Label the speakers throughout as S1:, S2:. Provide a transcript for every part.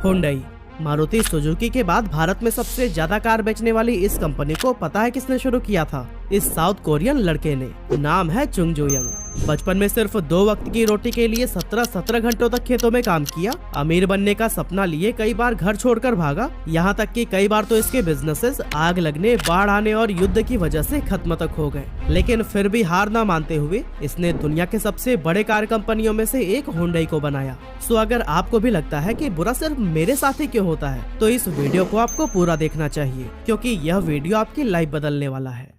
S1: Hyundai. Maruti Suzuki के बाद भारत में सबसे ज्यादा कार बेचने वाली इस कंपनी को पता है किसने शुरू किया था? इस साउथ कोरियन लड़के ने। नाम है चुंग जो यंग। बचपन में सिर्फ 2 वक्त की रोटी के लिए 17 घंटों तक खेतों में काम किया। अमीर बनने का सपना लिए कई बार घर छोड़कर भागा। यहाँ तक कि कई बार तो इसके बिजनेसेस आग लगने, बाढ़ आने और युद्ध की वजह से खत्म तक हो गए। लेकिन फिर भी हार न मानते हुए इसने दुनिया के सबसे बड़े कार कंपनियों में से एक हुंडई को बनाया। सो अगर आपको भी लगता है कि बुरा सिर्फ मेरे साथ ही क्यों होता है, तो इस वीडियो को आपको पूरा देखना चाहिए, क्योंकि यह वीडियो आपकी लाइफ बदलने वाला है।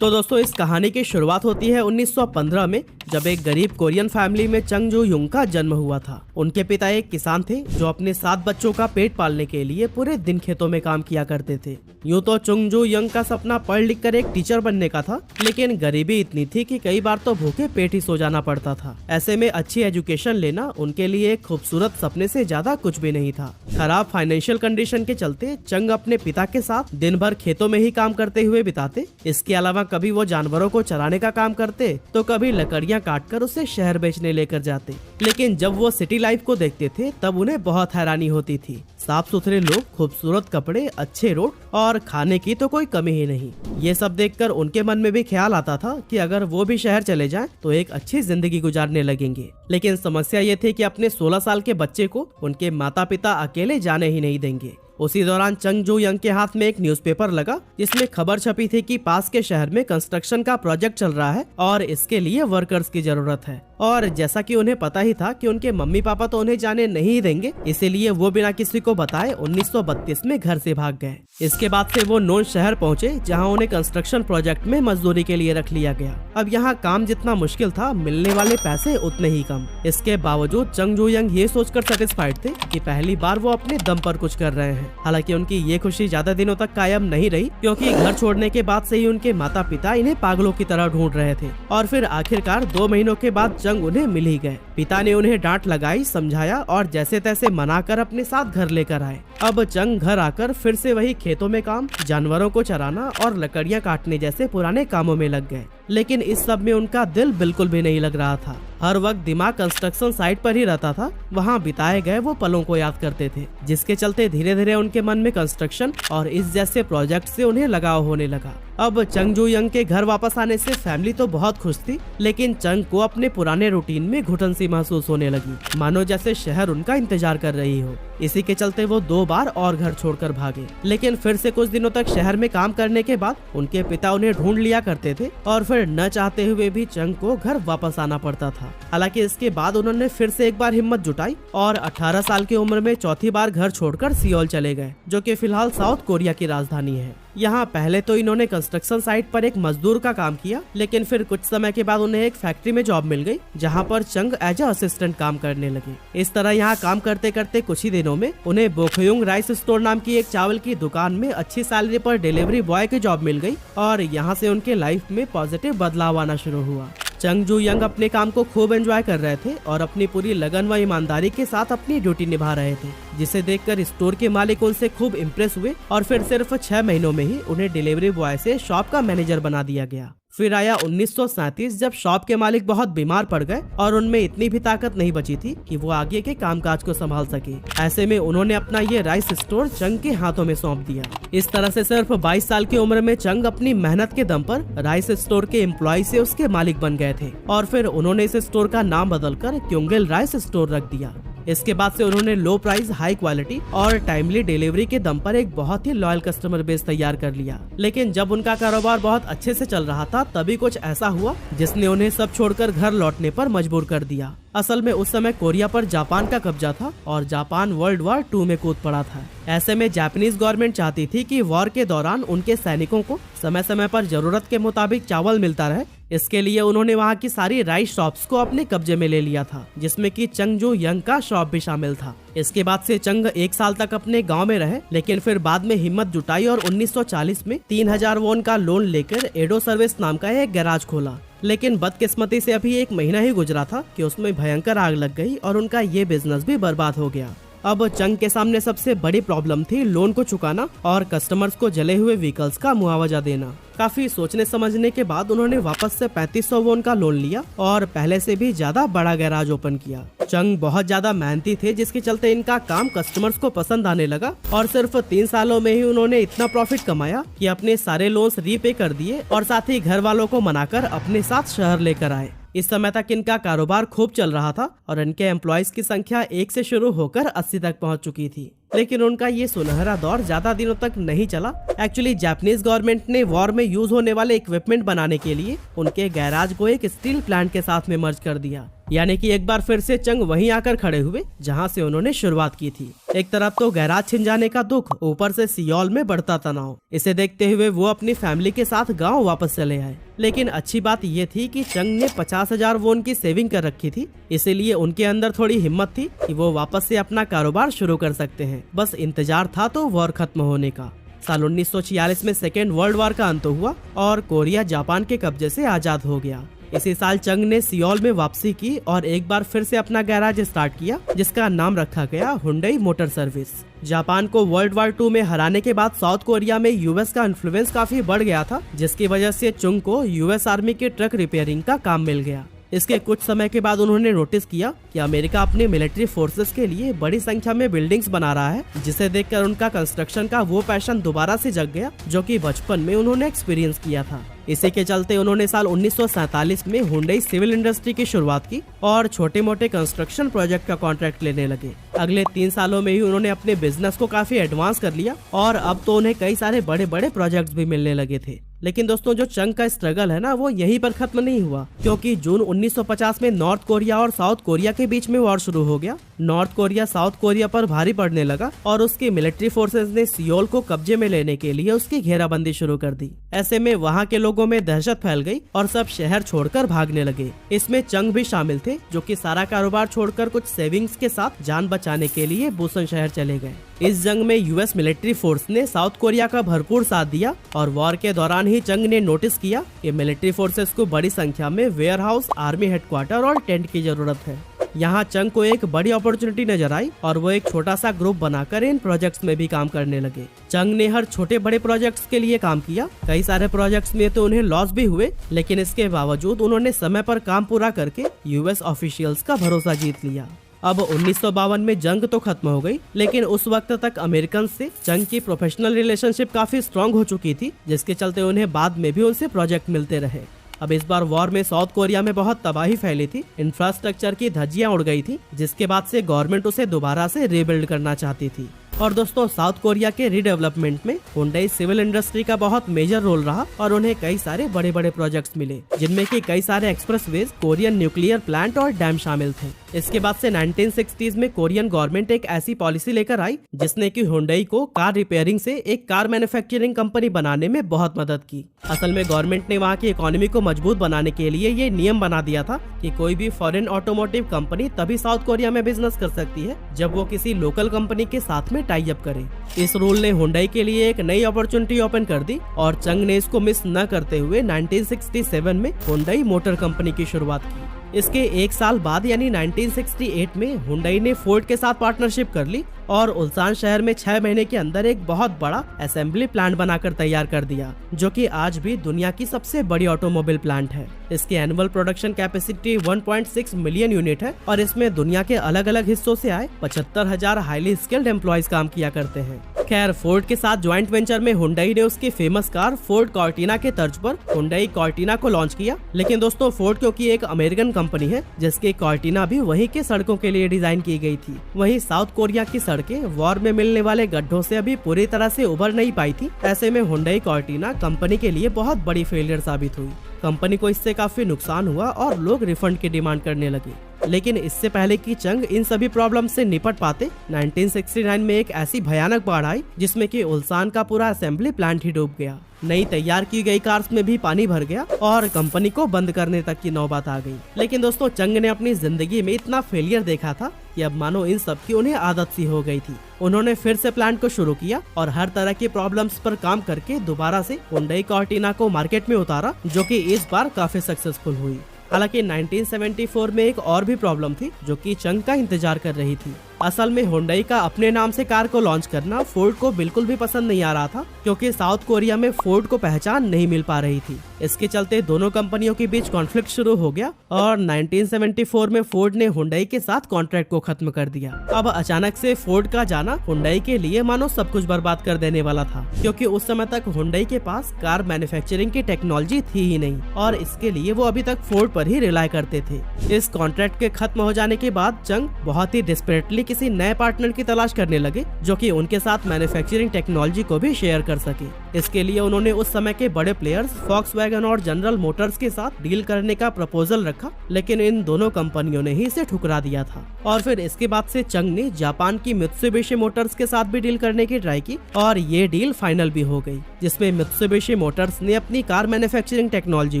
S1: तो दोस्तों, इस कहानी की शुरुआत होती है 1915 में, जब एक गरीब कोरियन फैमिली में चंग जो युंग का जन्म हुआ था। उनके पिता एक किसान थे जो अपने 7 बच्चों का पेट पालने के लिए पूरे दिन खेतों में काम किया करते थे। यूं तो चुंग जो यंग का सपना पढ़ लिख कर एक टीचर बनने का था, लेकिन गरीबी इतनी थी कि कई बार तो भूखे पेट ही सो जाना पड़ता था। ऐसे में अच्छी एजुकेशन लेना उनके लिए एक खूबसूरत सपने से ज्यादा कुछ भी नहीं था। खराब फाइनेंशियल कंडीशन के चलते चंग अपने पिता के साथ दिन भर खेतों में ही काम करते हुए बिताते। इसके अलावा कभी वो जानवरों को चराने का काम करते, तो कभी लकड़ियां काटकर उसे शहर बेचने लेकर जाते। लेकिन जब वो सिटी लाइफ को देखते थे तब उन्हें बहुत हैरानी होती थी। साफ सुथरे लोग, खूबसूरत कपड़े, अच्छे रोड और खाने की तो कोई कमी ही नहीं। ये सब देखकर उनके मन में भी ख्याल आता था कि अगर वो भी शहर चले जाएं तो एक अच्छी जिंदगी गुजारने लगेंगे। लेकिन समस्या ये थी कि अपने 16 साल के बच्चे को उनके माता पिता अकेले जाने ही नहीं देंगे। उसी दौरान चंग जो यंग के हाथ में एक न्यूज़पेपर लगा, जिसमें खबर छपी थी कि पास के शहर में कंस्ट्रक्शन का प्रोजेक्ट चल रहा है और इसके लिए वर्कर्स की जरूरत है। और जैसा कि उन्हें पता ही था कि उनके मम्मी पापा तो उन्हें जाने नहीं देंगे, इसीलिए वो बिना किसी को बताए 1932 में घर से भाग गए। इसके बाद से वो नोन शहर पहुँचे, जहाँ उन्हें कंस्ट्रक्शन प्रोजेक्ट में मजदूरी के लिए रख लिया गया। अब यहाँ काम जितना मुश्किल था, मिलने वाले पैसे उतने ही कम। इसके बावजूद चंग जो यंग ये सोचकर सेटिस्फाइड थे कि पहली बार वो अपने दम पर कुछ कर रहे हैं। हालांकि उनकी ये खुशी ज्यादा दिनों तक कायम नहीं रही, क्योंकि घर छोड़ने के बाद से ही उनके माता पिता इन्हें पागलों की तरह ढूंढ रहे थे। और फिर आखिरकार 2 महीनों के बाद चंग उन्हें मिल ही गए। पिता ने उन्हें डांट लगाई, समझाया और जैसे तैसे मनाकर अपने साथ घर लेकर आए। अब चंग घर आकर फिर से वही खेतों में काम, जानवरों को चराना और लकड़ियां काटने जैसे पुराने कामों में लग गए। लेकिन इस सब में उनका दिल बिल्कुल भी नहीं लग रहा था। हर वक्त दिमाग कंस्ट्रक्शन साइट पर ही रहता था। वहाँ बिताए गए वो पलों को याद करते थे, जिसके चलते धीरे धीरे उनके मन में कंस्ट्रक्शन और इस जैसे प्रोजेक्ट से उन्हें लगाव होने लगा। अब चंग जो यंग के घर वापस आने से फैमिली तो बहुत खुश थी, लेकिन चंग को अपने पुराने रूटीन में घुटन सी महसूस होने लगी, मानो जैसे शहर उनका इंतजार कर रही हो। इसी के चलते वो 2 बार और घर छोड़कर भागे। लेकिन फिर से कुछ दिनों तक शहर में काम करने के बाद उनके पिता उन्हें ढूंढ लिया करते थे और फिर न चाहते हुए भी चंग को घर वापस आना पड़ता था। हालांकि इसके बाद उन्होंने फिर से एक बार हिम्मत जुटाई और 18 साल की उम्र में चौथी बार घर छोड़कर सियोल चले गए, जो कि फिलहाल साउथ कोरिया की राजधानी है। यहाँ पहले तो इन्होंने कंस्ट्रक्शन साइट पर एक मजदूर का काम किया, लेकिन फिर कुछ समय के बाद उन्हें एक फैक्ट्री में जॉब मिल गई, जहाँ पर चंग एज असिस्टेंट काम करने लगे। इस तरह यहाँ काम करते करते कुछ ही दिनों में उन्हें बोखयुंग राइस स्टोर नाम की एक चावल की दुकान में अच्छी सैलरी पर डिलीवरी बॉय की जॉब मिल गई और यहाँ से उनके लाइफ में पॉजिटिव बदलाव आना शुरू हुआ। चंग जो यंग अपने काम को खूब एंजॉय कर रहे थे और अपनी पूरी लगन व ईमानदारी के साथ अपनी ड्यूटी निभा रहे थे, जिसे देखकर स्टोर के मालिक उनसे खूब इम्प्रेस हुए और फिर सिर्फ 6 महीनों में ही उन्हें डिलीवरी बॉय से शॉप का मैनेजर बना दिया गया। फिर आया 1937, जब शॉप के मालिक बहुत बीमार पड़ गए और उनमें इतनी भी ताकत नहीं बची थी कि वो आगे के कामकाज को संभाल सके। ऐसे में उन्होंने अपना ये राइस स्टोर चंग के हाथों में सौंप दिया। इस तरह से सिर्फ 22 साल की उम्र में चंग अपनी मेहनत के दम पर राइस स्टोर के एम्प्लॉय से उसके मालिक बन गए थे और फिर उन्होंने इस स्टोर का नाम बदलकर क्योंगिल राइस स्टोर रख दिया। इसके बाद से उन्होंने लो प्राइस, हाई क्वालिटी और टाइमली डिलीवरी के दम पर एक बहुत ही लॉयल कस्टमर बेस तैयार कर लिया। लेकिन जब उनका कारोबार बहुत अच्छे से चल रहा था, तभी कुछ ऐसा हुआ जिसने उन्हें सब छोड़कर घर लौटने पर मजबूर कर दिया। असल में उस समय कोरिया पर जापान का कब्जा था और जापान वर्ल्ड वॉर 2 में कूद पड़ा था। ऐसे में जापानीज गवर्नमेंट चाहती थी कि वॉर के दौरान उनके सैनिकों को समय समय पर जरूरत के मुताबिक चावल मिलता रहे। इसके लिए उन्होंने वहाँ की सारी राइस शॉप्स को अपने कब्जे में ले लिया था, जिसमें कि चंग जो यंग का शॉप भी शामिल था। इसके बाद से चंग 1 साल तक अपने गांव में रहे, लेकिन फिर बाद में हिम्मत जुटाई और 1940 में 3000 वॉन का लोन लेकर एडो सर्विस नाम का एक गैराज खोला। लेकिन बदकिस्मती से अभी 1 महीना ही गुजरा था कि उसमें भयंकर आग लग गई और उनका ये बिजनेस भी बर्बाद हो गया। अब चंग के सामने सबसे बड़ी प्रॉब्लम थी लोन को चुकाना और कस्टमर्स को जले हुए व्हीकल्स का मुआवजा देना। काफी सोचने समझने के बाद उन्होंने वापस से 3500 वोन का लोन लिया और पहले से भी ज्यादा बड़ा गैराज ओपन किया। चंग बहुत ज्यादा मेहनती थे, जिसके चलते इनका काम कस्टमर्स को पसंद आने लगा और सिर्फ 3 सालों में ही उन्होंने इतना प्रॉफिट कमाया कि अपने सारे लोन्स रीपे कर दिए और साथ ही घर वालों को मनाकर अपने साथ शहर लेकर आए। इस समय तक इनका कारोबार खूब चल रहा था और इनके एम्प्लॉयज की संख्या 1 से शुरू होकर 80 तक पहुंच चुकी थी। लेकिन उनका ये सुनहरा दौर ज्यादा दिनों तक नहीं चला। एक्चुअली जापानीज गवर्नमेंट ने वॉर में यूज होने वाले इक्विपमेंट बनाने के लिए उनके गैराज को एक स्टील प्लांट के साथ में मर्ज कर दिया। यानी कि एक बार फिर से चंग वहीं आकर खड़े हुए जहां से उन्होंने शुरुआत की थी। एक तरफ तो गैराज छिन जाने का दुख, ऊपर से सियोल में बढ़ता तनाव। इसे देखते हुए वो अपनी फैमिली के साथ गांव वापस चले आए। लेकिन अच्छी बात ये थी कि चंग ने 50,000 वोन की सेविंग कर रखी थी, इसीलिए उनके अंदर थोड़ी हिम्मत थी कि वो वापस से अपना कारोबार शुरू कर सकते हैं। बस इंतजार था तो वॉर खत्म होने का। साल 1946 में सेकेंड वर्ल्ड वॉर का अंत हुआ और कोरिया जापान के कब्जे से आजाद हो गया। इसी साल चंग ने सियोल में वापसी की और एक बार फिर से अपना गैराज स्टार्ट किया, जिसका नाम रखा गया हुंडई मोटर सर्विस। जापान को वर्ल्ड वॉर 2 में हराने के बाद साउथ कोरिया में यूएस का इन्फ्लुएंस काफी बढ़ गया था, जिसकी वजह से चंग को यूएस आर्मी के ट्रक रिपेयरिंग का काम मिल गया। इसके कुछ समय के बाद उन्होंने नोटिस किया कि अमेरिका अपने मिलिट्री फोर्सेस के लिए बड़ी संख्या में बिल्डिंग्स बना रहा है, जिसे देखकर उनका कंस्ट्रक्शन का वो पैशन दोबारा से जग गया जो कि बचपन में उन्होंने एक्सपीरियंस किया था। इसी के चलते उन्होंने साल 1947 में हुंडई सिविल इंडस्ट्री की शुरुआत की और छोटे मोटे कंस्ट्रक्शन प्रोजेक्ट का कॉन्ट्रैक्ट लेने लगे। अगले 3 सालों में ही उन्होंने अपने बिजनेस को काफी एडवांस कर लिया और अब तो उन्हें कई सारे बड़े बड़े प्रोजेक्ट्स भी मिलने लगे थे। लेकिन दोस्तों, जो चंग का स्ट्रगल है ना, वो यहीं पर खत्म नहीं हुआ, क्योंकि जून 1950 में नॉर्थ कोरिया और साउथ कोरिया के बीच में वॉर शुरू हो गया। नॉर्थ कोरिया साउथ कोरिया पर भारी पड़ने लगा और उसकी मिलिट्री फोर्सेस ने सियोल को कब्जे में लेने के लिए उसकी घेराबंदी शुरू कर दी। ऐसे में वहाँ के लोगों में दहशत फैल गई और सब शहर छोड़कर भागने लगे। इसमें चंग भी शामिल थे, जो कि सारा कारोबार छोड़कर कुछ सेविंग्स के साथ जान बचाने के लिए बुसन शहर चले गए। इस जंग में यूएस मिलिट्री फोर्स ने साउथ कोरिया का भरपूर साथ दिया और वॉर के दौरान ही चंग ने नोटिस किया कि मिलिट्री फोर्सेस को बड़ी संख्या में वेयर हाउस, आर्मी हेडक्वार्टर और टेंट की जरूरत है। यहाँ चंग को एक बड़ी अपॉर्चुनिटी नजर आई और वो एक छोटा सा ग्रुप बनाकर इन प्रोजेक्ट्स में भी काम करने लगे। चंग ने हर छोटे बड़े प्रोजेक्ट्स के लिए काम किया। कई सारे प्रोजेक्ट्स में तो उन्हें लॉस भी हुए, लेकिन इसके बावजूद उन्होंने समय पर काम पूरा करके यूएस ऑफिशियल्स का भरोसा जीत लिया। अब 1952 में जंग तो खत्म हो गई, लेकिन उस वक्त तक अमेरिकन से चंग की प्रोफेशनल रिलेशनशिप काफी स्ट्रांग हो चुकी थी, जिसके चलते उन्हें बाद में भी उनसे प्रोजेक्ट मिलते रहे। अब इस बार वॉर में साउथ कोरिया में बहुत तबाही फैली थी, इंफ्रास्ट्रक्चर की धज्जियां उड़ गई थी, जिसके बाद से गवर्नमेंट उसे दोबारा से रीबिल्ड करना चाहती थी। और दोस्तों, साउथ कोरिया के रीडेवलपमेंट में हुंडई सिविल इंडस्ट्री का बहुत मेजर रोल रहा और उन्हें कई सारे बड़े बड़े प्रोजेक्ट्स मिले, जिनमें कि कई सारे एक्सप्रेसवेज, कोरियन न्यूक्लियर प्लांट और डैम शामिल थे। इसके बाद से 1960s में कोरियन गवर्नमेंट एक ऐसी पॉलिसी लेकर आई जिसने कि हुंडई को कार रिपेयरिंग से एक कार मैन्युफैक्चरिंग कंपनी बनाने में बहुत मदद की। असल में गवर्नमेंट ने वहाँ की इकोनॉमी को मजबूत बनाने के लिए ये नियम बना दिया था कि कोई भी फॉरेन ऑटोमोटिव कंपनी तभी साउथ कोरिया में बिजनेस कर सकती है जब वो किसी लोकल कंपनी के साथ में टाई अप करे। इस रूल ने हुंडई के लिए एक नई अपॉर्चुनिटी ओपन कर दी और चंग ने इसको मिस न करते हुए 1967 में हुंडई मोटर कंपनी की शुरुआत की। इसके 1 साल बाद यानी 1968 में हुंडई ने फोर्ड के साथ पार्टनरशिप कर ली और उल्सान शहर में 6 महीने के अंदर एक बहुत बड़ा असेंबली प्लांट बनाकर तैयार कर दिया, जो कि आज भी दुनिया की सबसे बड़ी ऑटोमोबाइल प्लांट है। इसकी annual production capacity 1.6 million unit है और इसमें दुनिया के अलग अलग हिस्सों से आए 75,000 हाईली स्किल्ड एम्प्लॉयज काम किया करते हैं। खैर, फोर्ड के साथ ज्वाइंट वेंचर में हुंडई ने उसकी फेमस कार फोर्ड कॉर्टिना के तर्ज पर हुंडई कॉर्टिना को लॉन्च किया। लेकिन दोस्तों, फोर्ड क्योंकि एक अमेरिकन कंपनी है, जिसकी कॉर्टिना भी वहीं के सड़कों के लिए डिजाइन की गई थी। वहीं साउथ कोरिया की सड़कें वॉर में मिलने वाले गड्ढों से अभी पूरी तरह से उभर नहीं पाई थी। ऐसे में हुंडई कॉर्टिना कंपनी के लिए बहुत बड़ी फेलियर साबित हुई। कंपनी को इससे काफी नुकसान हुआ और लोग रिफंड की डिमांड करने लगे। लेकिन इससे पहले कि चंग इन सभी प्रॉब्लम से निपट पाते, 1969 में एक ऐसी भयानक बाढ़ आई जिसमें कि उल्सान का पूरा असेंबली प्लांट ही डूब गया। नई तैयार की गई कार्स में भी पानी भर गया और कंपनी को बंद करने तक की नौबत आ गई। लेकिन दोस्तों, चंग ने अपनी जिंदगी में इतना फेलियर देखा था कि अब मानो इन सब की उन्हें आदत सी हो गई थी। उन्होंने फिर से प्लांट को शुरू किया और हर तरह की प्रॉब्लम्स पर काम करके दोबारा से हुंडई कॉर्टिना को मार्केट में उतारा, जो कि इस बार काफी सक्सेसफुल हुई। हालांकि 1974 में एक और भी प्रॉब्लम थी जो कि चंग का इंतजार कर रही थी। असल में हुंडई का अपने नाम से कार को लॉन्च करना फोर्ड को बिल्कुल भी पसंद नहीं आ रहा था, क्योंकि साउथ कोरिया में फोर्ड को पहचान नहीं मिल पा रही थी। इसके चलते दोनों कंपनियों के बीच कॉन्फ्लिक्ट शुरू हो गया और 1974 में फोर्ड ने हुंडई के साथ कॉन्ट्रैक्ट को खत्म कर दिया। अब अचानक से फोर्ड का जाना हुंडई के लिए मानो सब कुछ बर्बाद कर देने वाला था, क्योंकि उस समय तक हुंडई के पास कार मैन्युफैक्चरिंग की टेक्नोलॉजी थी ही नहीं और इसके लिए वो अभी तक फोर्ड पर ही रिलाय करते थे। इस कॉन्ट्रैक्ट के खत्म हो जाने के बाद चंग बहुत ही डिस्परेटली किसी नए पार्टनर की तलाश करने लगे जो कि उनके साथ मैन्युफैक्चरिंग टेक्नोलॉजी को भी शेयर कर सके। इसके लिए उन्होंने उस समय के बड़े प्लेयर्स फॉक्सवैगन और जनरल मोटर्स के साथ डील करने का प्रपोजल रखा, लेकिन इन दोनों कंपनियों ने ही इसे ठुकरा दिया था। और फिर इसके बाद से चंग ने जापान की मित्सुबिशी मोटर्स के साथ भी डील करने की ट्राई की और ये डील फाइनल भी हो गई, जिसमें मित्सुबिशी मोटर्स ने अपनी कार मैन्युफैक्चरिंग टेक्नोलॉजी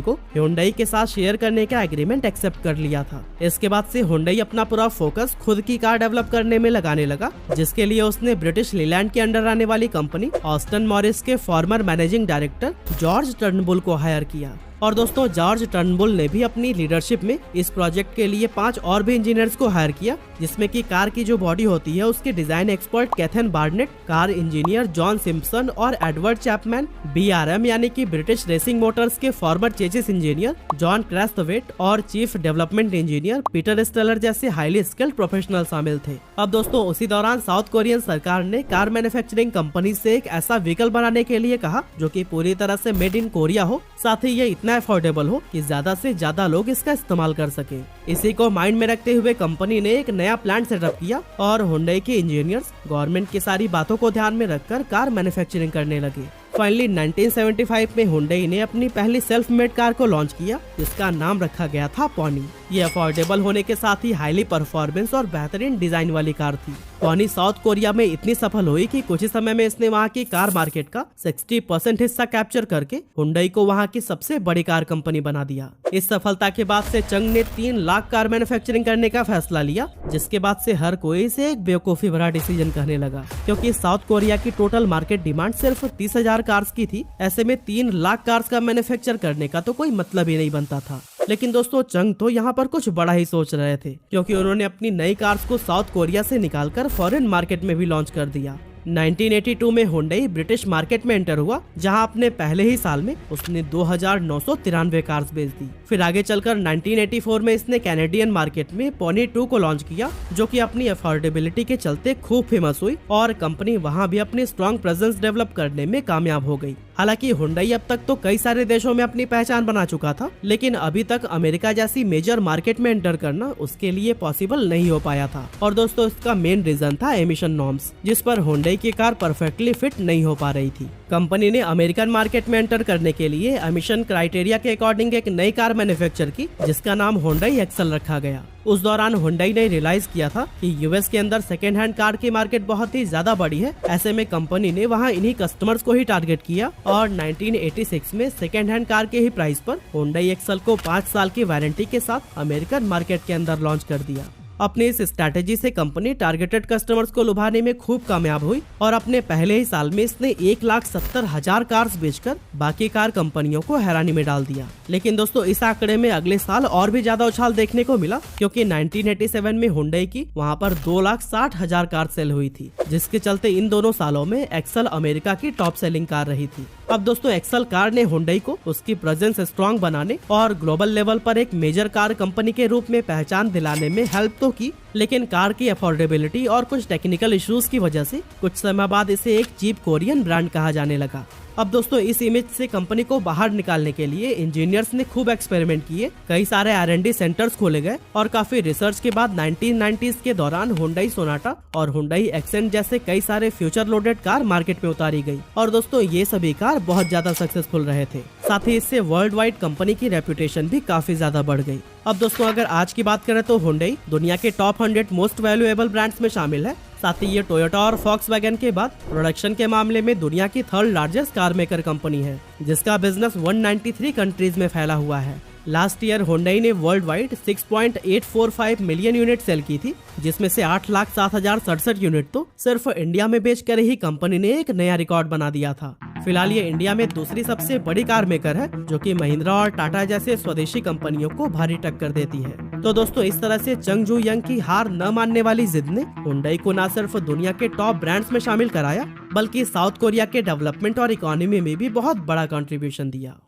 S1: को हुंडई के साथ शेयर करने का एग्रीमेंट एक्सेप्ट कर लिया था। इसके बाद से हुंडई अपना पूरा फोकस खुद की कार डेवलप करने में लगाने लगा, जिसके लिए उसने ब्रिटिश लीलैंड के अंडर आने वाली कंपनी ऑस्टन मॉरिस के farmer managing director George Turnbull को हायर किया। और दोस्तों, जॉर्ज टर्नबुल ने भी अपनी लीडरशिप में इस प्रोजेक्ट के लिए 5 और भी इंजीनियर्स को हायर किया, जिसमें कि कार की जो बॉडी होती है उसके design expert Kathan Barnett, car engineer John Simpson और एडवर्ड चैपमैन, BRM यानी कि ब्रिटिश रेसिंग मोटर्स के former chassis engineer John Crosthwaite और chief development engineer Peter Stellar जैसे हाईली स्किल्ड प्रोफेशनल शामिल थे। अब दोस्तों, उसी दौरान साउथ कोरियन सरकार ने कार मैन्युफैक्चरिंग कंपनी से एक ऐसा व्हीकल बनाने के लिए कहा जो कि पूरी तरह से मेड इन कोरिया हो, साथ ही ये इतना अफोर्डेबल हो कि ज्यादा से ज्यादा लोग इसका इस्तेमाल कर सके। इसी को माइंड में रखते हुए कंपनी ने एक नया प्लांट सेटअप किया और हुंडई के इंजीनियर्स गवर्नमेंट की सारी बातों को ध्यान में रखकर कार मैन्युफैक्चरिंग करने लगे। फाइनली 1975 में हुंडई ने अपनी पहली सेल्फ मेड कार को लॉन्च किया, जिसका नाम रखा गया था पॉनी। ये अफोर्डेबल होने के साथ ही हाईली परफॉर्मेंस और बेहतरीन डिजाइन वाली कार थी। पॉनी साउथ कोरिया में इतनी सफल हुई कि कुछ ही समय में इसने वहाँ की कार मार्केट का 60% हिस्सा कैप्चर करके हुंडई को वहाँ की सबसे बड़ी कार कंपनी बना दिया। इस सफलता के बाद से चंग ने 3 लाख कार मैन्युफैक्चरिंग करने का फैसला लिया, जिसके बाद से हर कोई इसे एक बेवकूफी भरा डिसीजन कहने लगा, क्योंकि साउथ कोरिया की टोटल मार्केट डिमांड सिर्फ 30,000 कार्स की थी। ऐसे में 3 लाख कार्स का मैन्युफैक्चर करने का तो कोई मतलब ही नहीं बनता था। लेकिन दोस्तों, चंग तो यहाँ पर कुछ बड़ा ही सोच रहे थे, क्योंकि उन्होंने अपनी नई कार्स को साउथ कोरिया से निकालकर फॉरेन मार्केट में भी लॉन्च कर दिया। 1982 में हुंडई ब्रिटिश मार्केट में एंटर हुआ, जहां अपने पहले ही साल में उसने 2,993 कार्स बेच दी। फिर आगे चलकर 1984 में इसने कैनेडियन मार्केट में पॉनी 2 को लॉन्च किया, जो कि अपनी अफोर्डेबिलिटी के चलते खूब फेमस हुई और कंपनी वहां भी अपनी स्ट्रॉन्ग प्रेजेंस डेवलप करने में कामयाब हो गई। हालांकि हुंडई अब तक तो कई सारे देशों में अपनी पहचान बना चुका था, लेकिन अभी तक अमेरिका जैसी मेजर मार्केट में एंटर करना उसके लिए पॉसिबल नहीं हो पाया था। और दोस्तों, इसका मेन रीजन था एमिशन नॉर्म्स, जिस पर हुंडई की कार परफेक्टली फिट नहीं हो पा रही थी। कंपनी ने अमेरिकन मार्केट में एंटर करने के लिए एमिशन क्राइटेरिया के अकॉर्डिंग एक नई कार मैन्युफैक्चर की, जिसका नाम हुंडई एक्सेल रखा गया। उस दौरान हुंडई ने रियलाइज किया था कि यूएस के अंदर सेकेंड हैंड कार की मार्केट बहुत ही ज्यादा बड़ी है। ऐसे में कंपनी ने वहां इन्हीं कस्टमर्स को ही टारगेट किया और 1986 में सेकेंड हैंड कार के ही प्राइस पर हुंडई एक्सेल को 5 साल की वारंटी के साथ अमेरिकन मार्केट के अंदर लॉन्च कर दिया। अपनी इस स्ट्रैटेजी से कंपनी टारगेटेड कस्टमर्स को लुभाने में खूब कामयाब हुई और अपने पहले ही साल में इसने 1,70,000 कार्स बेचकर बाकी कार कंपनियों को हैरानी में डाल दिया। लेकिन दोस्तों, इस आंकड़े में अगले साल और भी ज्यादा उछाल देखने को मिला, क्योंकि 1987 में हुंडई की वहां पर 2,60,000 कार सेल हुई थी, जिसके चलते इन दोनों सालों में एक्सेल अमेरिका की टॉप सेलिंग कार रही थी। अब दोस्तों, एक्सेल कार ने हुंडई को उसकी प्रेजेंस स्ट्रॉन्ग बनाने और ग्लोबल लेवल पर एक मेजर कार कंपनी के रूप में पहचान दिलाने में हेल्प तो की, लेकिन कार की अफोर्डेबिलिटी और कुछ टेक्निकल इश्यूज की वजह से कुछ समय बाद इसे एक चीप कोरियन ब्रांड कहा जाने लगा। अब दोस्तों, इस इमेज से कंपनी को बाहर निकालने के लिए इंजीनियर्स ने खूब एक्सपेरिमेंट किए, कई सारे R&D सेंटर्स खोले गए और काफी रिसर्च के बाद 1990s के दौरान हुंडई सोनाटा और हुंडई एक्सेंट जैसे कई सारे फ्यूचर लोडेड कार मार्केट में उतारी गई। और दोस्तों, ये सभी कार बहुत ज्यादा सक्सेसफुल रहे थे। साथ ही इससे वर्ल्ड वाइड कंपनी की रेपुटेशन भी काफी ज्यादा बढ़ गई। अब दोस्तों, अगर आज की बात करें तो हुंडई दुनिया के टॉप 100 मोस्ट वैल्यूएबल ब्रांड्स में शामिल है। साथ ही ये टोयोटा और फॉक्सवैगन के बाद प्रोडक्शन के मामले में दुनिया की 3rd largest car maker company है, जिसका बिजनेस 193 कंट्रीज में फैला हुआ है। लास्ट ईयर हुंडई ने world wide 6.845 million unit sale की थी, जिसमें से 8,07,067 यूनिट तो सिर्फ इंडिया में बेचकर ही कंपनी ने एक नया रिकॉर्ड बना दिया था। फिलहाल ये इंडिया में दूसरी सबसे बड़ी कार मेकर है, जो कि महिंद्रा और टाटा जैसे स्वदेशी कंपनियों को भारी टक्कर देती है। तो दोस्तों इस तरह से चंग जू यंग की हार न मानने वाली जिद ने हुंडई को न सिर्फ दुनिया के टॉप ब्रांड्स में शामिल कराया, बल्कि साउथ कोरिया के डेवलपमेंट और इकोनॉमी में भी बहुत बड़ा कंट्रीब्यूशन दिया।